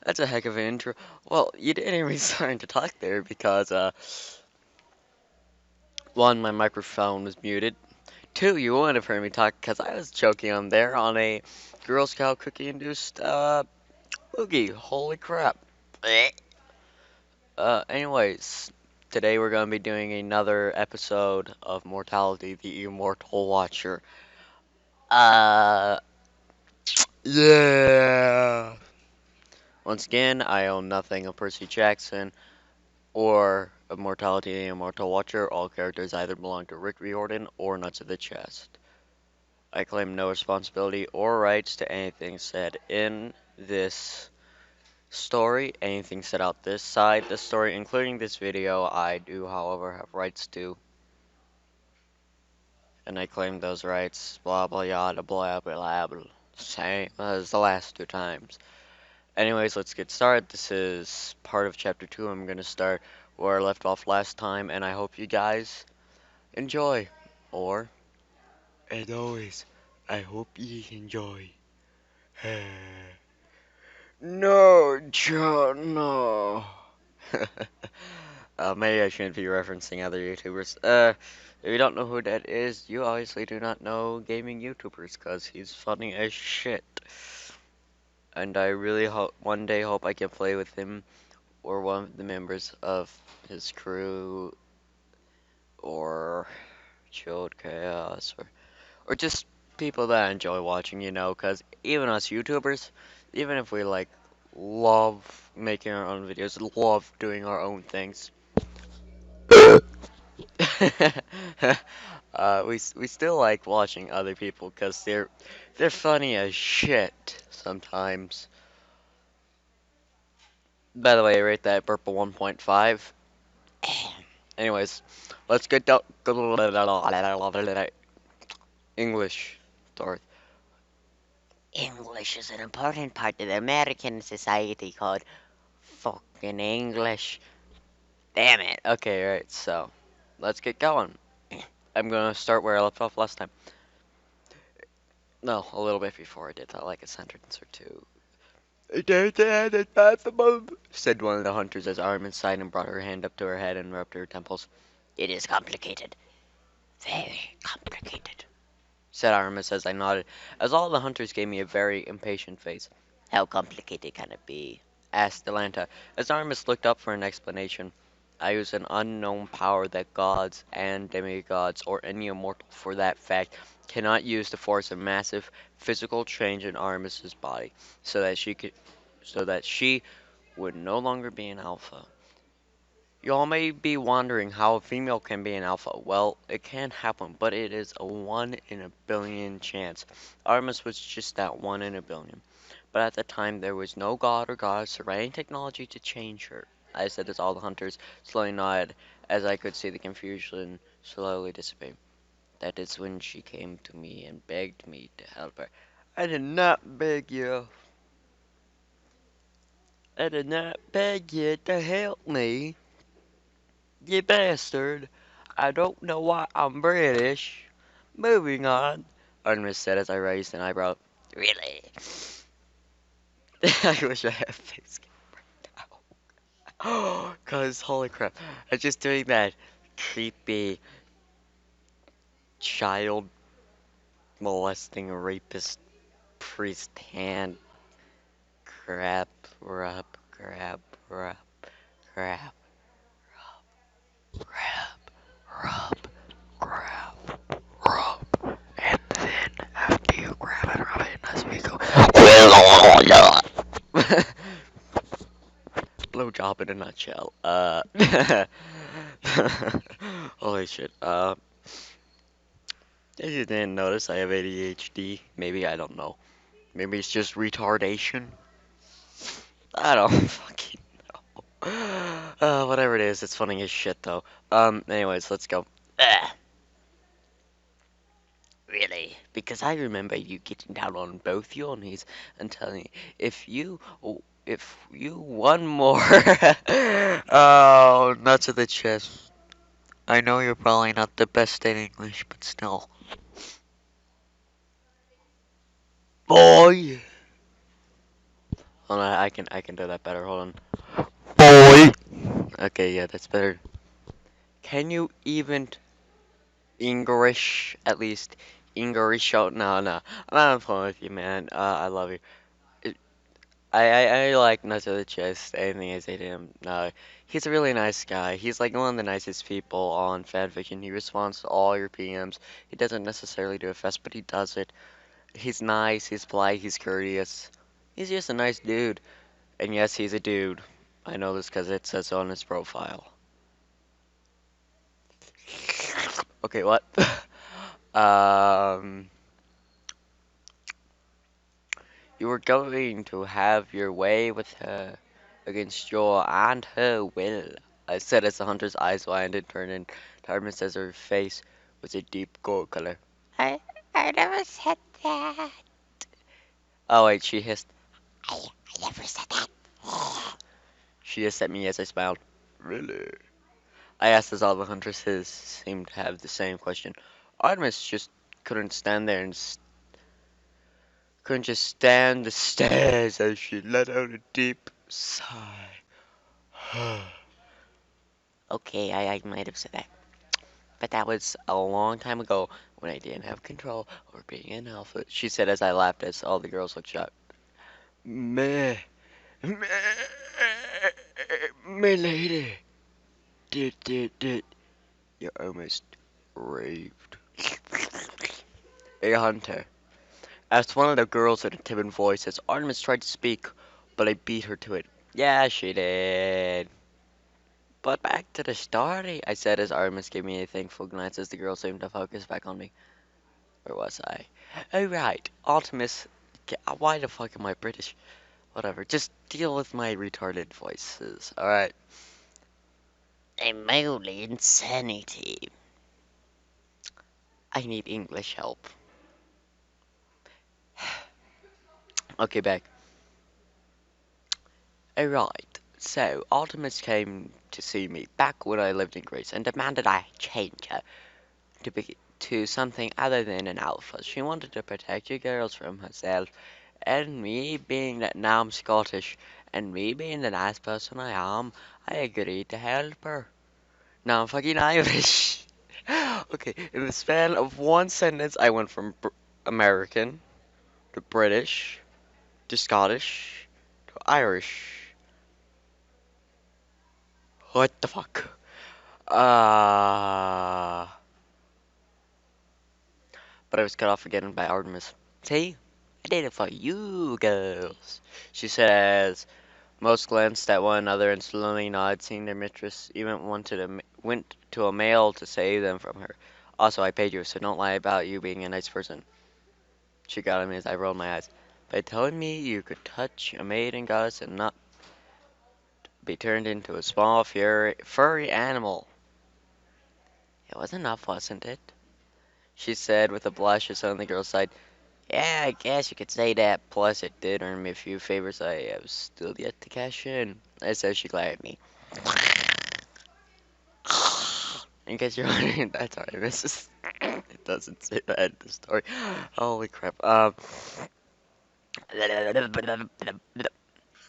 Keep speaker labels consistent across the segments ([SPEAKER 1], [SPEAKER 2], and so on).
[SPEAKER 1] That's a heck of an intro. Well, you didn't even start to talk there because, one, my microphone was muted. Two, you wouldn't have heard me talk because I was choking on there on a Girl Scout cookie-induced, boogie. Holy crap. Blech. Anyways, today we're going to be doing another episode of Mortality The Immortal Watcher. Uh, yeah. Once again, I own nothing of Percy Jackson or of Mortality the Immortal Watcher. All characters either belong to Rick Riodan or Nuts of the Chest. I claim no responsibility or rights to anything said in this story, anything said out this side the story, including this video. I do, however, have rights to, and I claim those rights. Blah blah yada blah blah blah blah. Same as the last two times. Anyways, let's get started. This is part of chapter 2. I'm gonna start where I left off last time, and I hope you guys enjoy. Or, as always, I hope you enjoy. No, John, no. Maybe I shouldn't be referencing other YouTubers. If you don't know who that is, you obviously do not know gaming YouTubers, cause he's funny as shit. And I really hope one day hope I can play with him or one of the members of his crew or Chilled Chaos or just people that I enjoy watching, cause even us YouTubers, even if we like love making our own videos, love doing our own things. We still like watching other people because they're funny as shit sometimes. By the way, I rate that purple 1.5. Anyways, let's get down. English, Darth. English is an important part of the American society called fucking English. Damn it. Okay, right. So, let's get going. I'm gonna start where I left off last time. No, a little bit before I did that, like a sentence or two. It's possible, said one of the hunters as Armin sighed and brought her hand up to her head and rubbed her temples. It is complicated. Very complicated, said Aramis as I nodded, as all the hunters gave me a very impatient face. How complicated can it be? Asked Delanta, as Aramis looked up for an explanation. I use an unknown power that gods and demigods, or any immortal for that fact, cannot use to force a massive physical change in Aramis's body, so that she would no longer be an alpha. You all may be wondering how a female can be an alpha. Well, it can happen, but it is a 1 in a billion chance. Artemis was just that 1 in a billion. But at the time, there was no god or goddess or any technology to change her. I said as all the hunters slowly nodded, as I could see the confusion slowly dissipate. That is when she came to me and begged me to help her. I did not beg you. I did not beg you to help me. You bastard. I don't know why I'm British. Moving on, Artemis said as I raised an eyebrow. Really? I wish I had face cam. Cause holy crap. I'm just doing that creepy child molesting rapist priest hand crap rub crap rub crap rub rub grab, rub, and then after you grab it, rub it, as we go. Blowjob in a nutshell. Holy shit. If you didn't notice, I have ADHD. Maybe, I don't know. Maybe it's just retardation. I don't fucking know. Whatever it is, it's funny as shit, though. Anyways, let's go. Really? Because I remember you getting down on both your knees and telling me if you one more. Oh, nuts of the chest. I know you're probably not the best at English, but still. Boy. Hold on, I can do that better. Hold on. Boy. Okay, yeah, that's better. Can you even English at least English? Oh, no, no. I'm not playing with you, man. I love you. It, I like Nuts of the Chest. Anything I say to him. No, he's a really nice guy. He's like one of the nicest people on fanfiction. He responds to all your PMs. He doesn't necessarily do a fest, but he does it. He's nice. He's polite. He's courteous. He's just a nice dude. And yes, he's a dude. I know this because it says on his profile. Okay, what? um, you were going to have your way with her against your and her will. I said as the hunter's eyes widened and turned in. Tarmus as her face was a deep gold color. I never said that. Oh wait, she hissed. I never said that. She hissed at me as I smiled. Really? I asked as all the huntresses seemed to have the same question. Artemis just couldn't stand there and couldn't just stand the stairs as she let out a deep sigh. Okay, I might have said that, but that was a long time ago when I didn't have control over being an alpha, she said as I laughed as all the girls looked shocked. Meh, meh, my lady, did, you almost raved. A hunter. Asked one of the girls in a timid voice as Artemis tried to speak, but I beat her to it. Yeah, she did. But back to the story, I said as Artemis gave me a thankful glance as the girl seemed to focus back on me. Where was I? Oh, right. Artemis. Why the fuck am I British? Whatever. Just deal with my retarded voices. Alright. I'm mildly insanity. I need English help. Okay, back. Alright. So, Artemis came to see me back when I lived in Greece and demanded I change her to something other than an alpha. She wanted to protect you girls from herself, and me being that now I'm Scottish, and me being the nice person I am, I agreed to help her. Now I'm fucking Irish. Okay, in the span of one sentence, I went from American to British to Scottish to Irish. What the fuck? Uh, but I was cut off again by Artemis. See? I did it for you girls. She says most glanced at one another and slowly nodded, seeing their mistress even went to a male to save them from her. Also, I paid you, so don't lie about you being a nice person. She got at me as I rolled my eyes. By telling me you could touch a maiden goddess and not be turned into a small, furry animal. It was enough, wasn't it? She said with a blush as on the girl's side. Yeah, I guess you could say that. Plus, it did earn me a few favors I have still yet to cash in. I said she glared at me. In case you're wondering, that's how I miss. It doesn't say that in the story. Holy crap.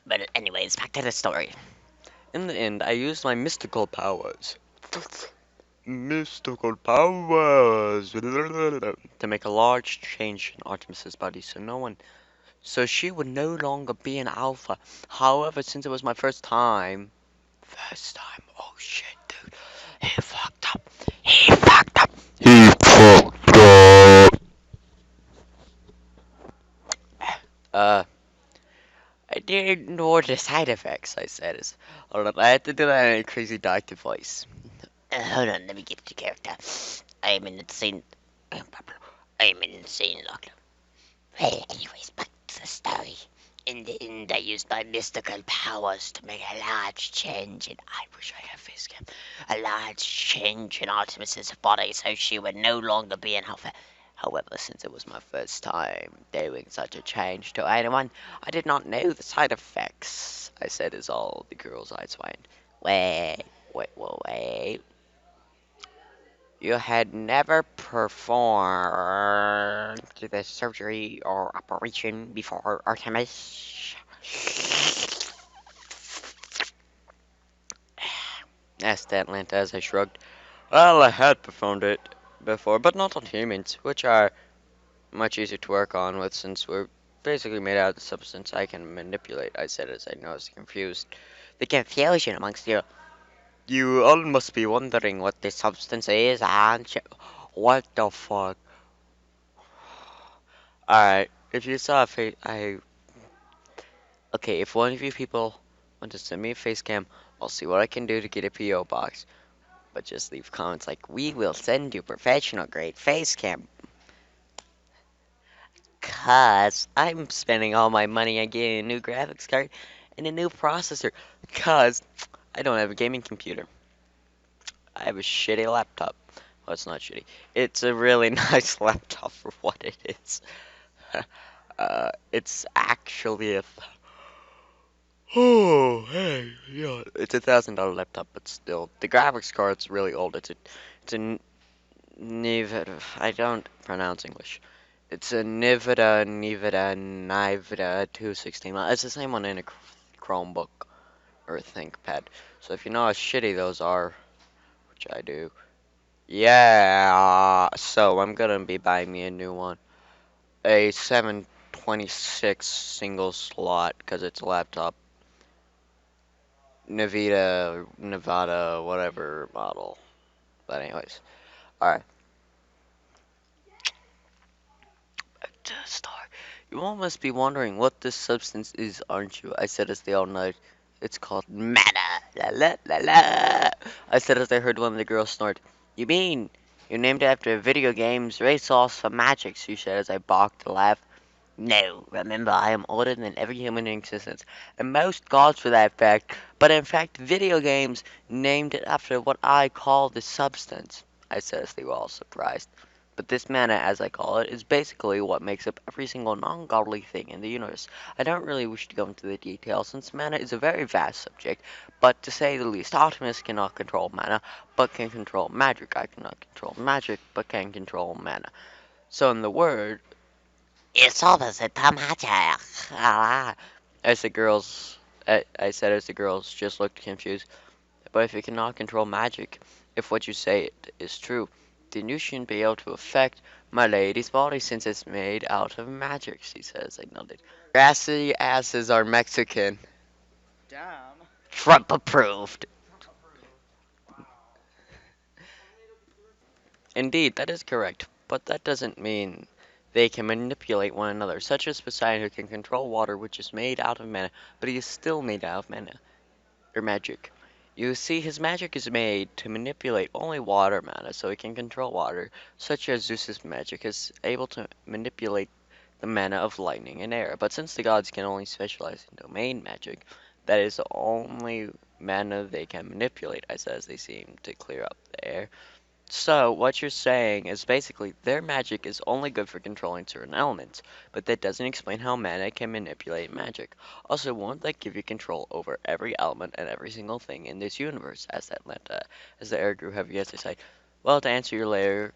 [SPEAKER 1] But anyways, back to the story. In the end, I used my mystical powers. Mystical powers to make a large change in Artemis's body, so she would no longer be an alpha. However, since it was my first time, oh shit, dude, he fucked up. He fucked up. He fucked up. Uh, I didn't know the side effects, I said. Hold on, I had to do that in a crazy doctor voice. Hold on, let me get to character. I am an insane. I am an insane doctor. Well, anyways, back to the story. In the end, I used my mystical powers to make a large change in. I wish I had face cam. A large change in Artemis's body so she would no longer be an alpha. However, since it was my first time doing such a change to anyone, I did not know the side effects. I said as all the girls' eyes widened. Wait. You had never performed the surgery or operation before, Artemis? asked Atlanta as I shrugged. Well, I had performed it before, but not on humans, which are much easier to work on with since we're basically made out of the substance I can manipulate, I said as I noticed confused. The confusion amongst you. You all must be wondering what this substance is, aren't you? What the fuck? Alright, if you saw a face, okay, if one of you people want to send me a face cam, I'll see what I can do to get a PO box. But just leave comments like, we will send you professional grade face cam. Cause I'm spending all my money on getting a new graphics card and a new processor. Cause I don't have a gaming computer. I have a shitty laptop. Well, it's not shitty. It's a really nice laptop for what it is. It's actually a. Oh, hey, yeah. It's $1,000 laptop, but still, the graphics card's really old. It's a Nvidia. I don't pronounce English. It's a Nvidia 216. It's the same one in a Chromebook or a ThinkPad. So if you know how shitty those are, which I do, yeah. So I'm gonna be buying me a new one, a 726 single slot, because it's a laptop. Nevada, whatever model. But anyways, all right. To start. You all must be wondering what this substance is, aren't you? I said as they all nodded. It's called mana. La la la la. I said as I heard one of the girls snort. You mean you named it after video games, race sauce for magic? She said as I balked to laugh. No, remember I am older than every human in existence, and most gods for that fact, but in fact video games named it after what I call the substance, I said as they were all surprised. But this mana, as I call it, is basically what makes up every single non-godly thing in the universe. I don't really wish to go into the details since mana is a very vast subject, but to say the least, Optimus cannot control mana, but can control magic. I cannot control magic, but can control mana. So in the word, it's opposite to magic. As the girls, I said as the girls just looked confused. But if you cannot control magic, if what you say is true, then you shouldn't be able to affect my lady's body since it's made out of magic, she says. I nodded. Grassy asses are Mexican.
[SPEAKER 2] Damn.
[SPEAKER 1] Trump approved. Indeed, that is correct, but that doesn't mean they can manipulate one another, such as Poseidon who can control water which is made out of mana, but he is still made out of mana, or magic. You see, his magic is made to manipulate only water mana, so he can control water, such as Zeus's magic is able to manipulate the mana of lightning and air. But since the gods can only specialize in domain magic, that is the only mana they can manipulate, I said as they seem to clear up the air. So, what you're saying is basically their magic is only good for controlling certain elements, but that doesn't explain how mana can manipulate magic. Also, won't that give you control over every element and every single thing in this universe? Asked Atlanta, as the air grew heavy as they sighed. Well, to answer your latter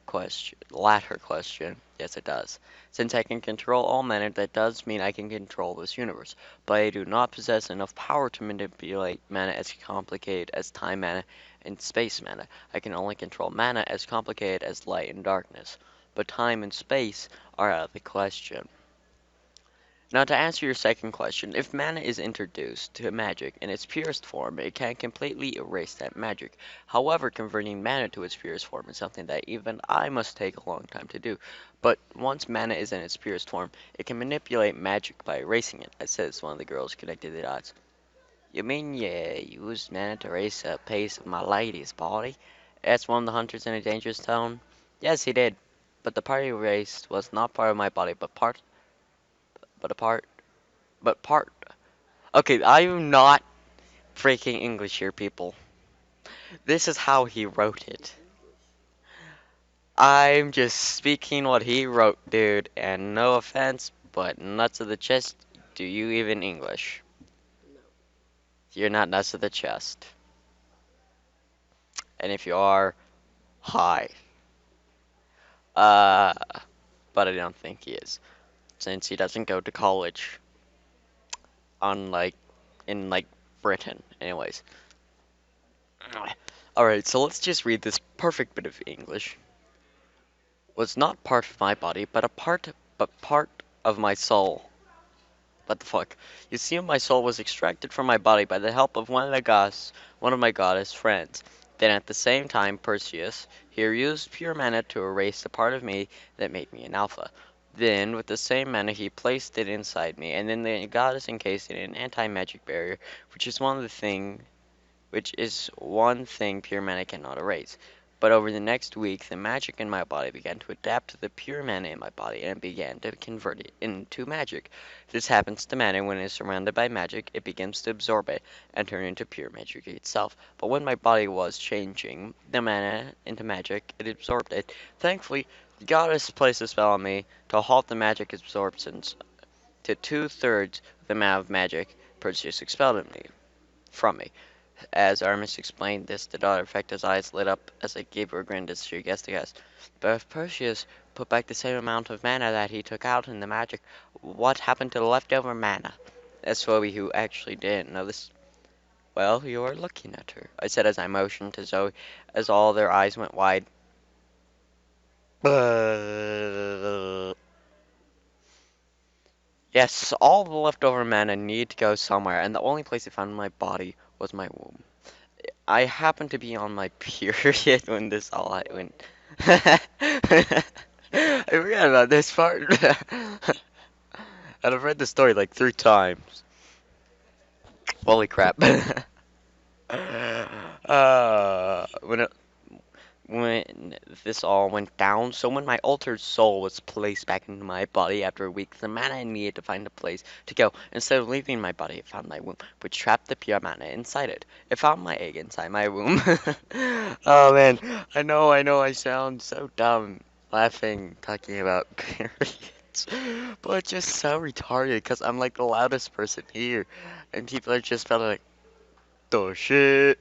[SPEAKER 1] question, yes it does. Since I can control all mana, that does mean I can control this universe, but I do not possess enough power to manipulate mana as complicated as time mana and space mana. I can only control mana as complicated as light and darkness, but time and space are out of the question. Now, to answer your second question, if mana is introduced to magic in its purest form, it can completely erase that magic. However, converting mana to its purest form is something that even I must take a long time to do. But once mana is in its purest form, it can manipulate magic by erasing it, as says one of the girls connected the dots. You mean you used mana to erase a piece of my lady's body? Asked one of the hunters in a dangerous tone. Yes, he did. But the part he erased was not part of my body, but a part, but part. Okay, I'm not freaking English here, people. This is how he wrote it. I'm just speaking what he wrote, dude, and no offense, but nuts of the chest, do you even English? You're not nuts of the chest. And if you are, hi. Uh, but I don't think he is, since he doesn't go to college, unlike in like Britain. Anyways, Alright, so let's just read this perfect bit of English. Was not part of my body, but part of my soul. What the fuck? You see, my soul was extracted from my body by the help of one of my goddess friends. Then at the same time, Perseus here used pure mana to erase the part of me that made me an alpha. Then, with the same mana, he placed it inside me, and then the goddess encased it in an anti-magic barrier, which is one thing pure mana cannot erase. But over the next week, the magic in my body began to adapt to the pure mana in my body and began to convert it into magic. This happens to mana when it is surrounded by magic, it begins to absorb it and turn into pure magic itself. But when my body was changing the mana into magic, it absorbed it. Thankfully, the goddess placed a spell on me to halt the magic absorptions to two-thirds of the amount of magic Perseus expelled from me. As Aramis explained this, the daughter Effecta's eyes lit up as I gave her a grin as she guessed the guess. But if Perseus put back the same amount of mana that he took out in the magic, what happened to the leftover mana? As Phoebe, who actually didn't know this. Well, you are looking at her, I said as I motioned to Zoe, as all their eyes went wide. Yes, all the leftover mana needed to go somewhere, and the only place it found in my body was my womb. I happened to be on my period when this all went. I forgot about this part. And I've read the story like 3 times. Holy crap. When when this all went down, so when my altered soul was placed back into my body after a week, the mana needed to find a place to go. Instead of leaving my body, it found my womb, which trapped the pure mana inside it. It found my egg inside my womb. Oh man, I know, I sound so dumb laughing, talking about periods, but it's just so retarded because I'm like the loudest person here, and people are just probably like, the shit.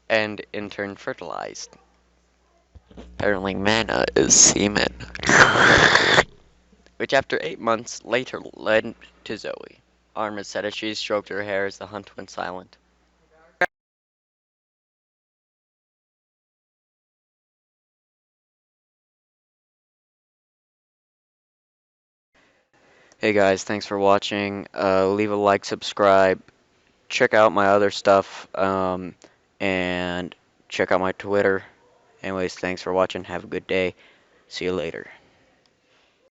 [SPEAKER 1] And in turn fertilized. Apparently mana is semen. Which after 8 months later led to Zoe. Arma said as she stroked her hair as the hunt went silent. Hey guys, thanks for watching. Leave a like, subscribe, check out my other stuff, and check out my Twitter. Anyways, thanks for watching. Have a good day. See you later.